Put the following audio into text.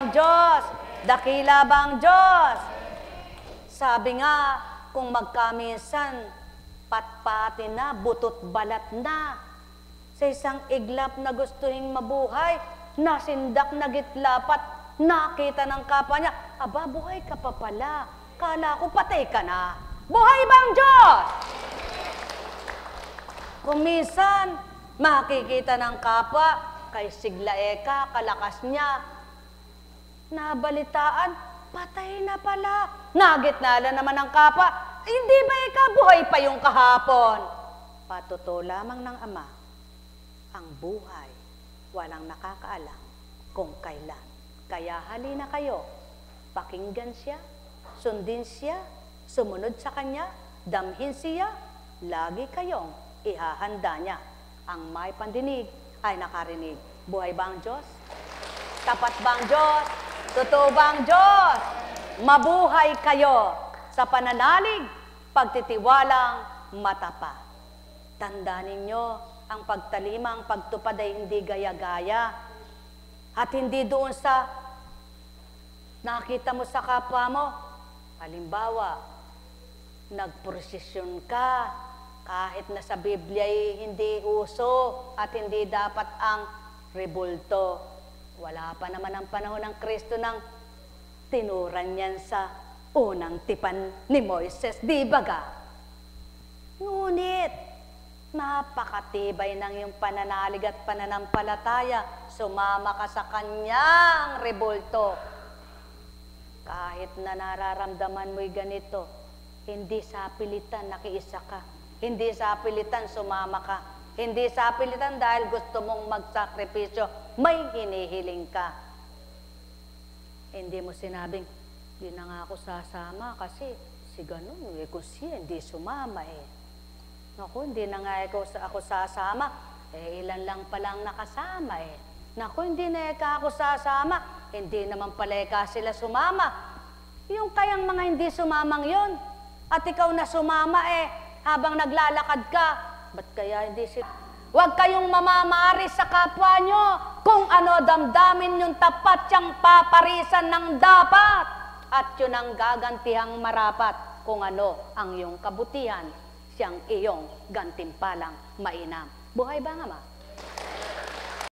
bang Diyos? Dakila bang Diyos? Sabi nga, kung magkaminsan, patpati na, butot balat na, sa isang iglap na gustuhin mabuhay, nasindak na gitlapat, nakita ng kapwa niya, aba, buhay ka pa pala, kala ko patay ka na. Buhay bang Diyos? Kung minsan, makikita ng kapwa, kay Siglaeka, kalakas niya, nabalitaan, patay na pala. Nagitnala naman ng kapwa, hindi ba buhay pa yung kahapon? Patuto lamang ng Ama, ang buhay, walang nakakaalam kung kailan. Kaya halina kayo, pakinggan siya, sundin siya, sumunod sa kanya, damhin siya, lagi kayong ihahanda niya. Ang may pandinig ay nakarinig. Buhay ba ang Diyos? Tapat ba ang Diyos? Totoo ba ang Diyos? Mabuhay kayo sa pananalig, pagtitiwalang matapat. Tandaan ninyo, ang pagtalimang pagtupad ay hindi gaya-gaya. At hindi doon sa nakita mo sa kapwa mo. Halimbawa, nagprosesyon ka, kahit na sa Biblia ay hindi uso at hindi dapat ang rebulto. Wala pa naman ang panahon ng Kristo nang tinuran yan sa unang tipan ni Moises, di ba ga? Ngunit, napakatibay ng iyong pananalig at pananampalataya, sumama ka sa kanyang rebulto. Kahit na nararamdaman mo'y ganito, hindi sa pilitan nakiisa ka. Hindi sa pilitan sumama ka. Hindi sa pilitan dahil gusto mong magsakripisyo, may hinihiling ka. Hindi mo sinabing, di na nga ako sasama kasi si ganun, kung siya hindi sumama Naku, hindi na nga ako sasama, ilan lang palang nakasama Naku, hindi na ako sasama, hindi naman pala sila sumama. Yung kayang mga hindi sumamang yon, at ikaw na sumama habang naglalakad ka, ba't kaya hindi sila? Huwag kayong mamamari sa kapwa nyo kung ano damdamin yung tapat siyang paparisan ng dapat. At yun ang gagantihang marapat kung ano ang iyong kabutihan, siyang iyong gantimpalang mainam. Buhay ba nga ma?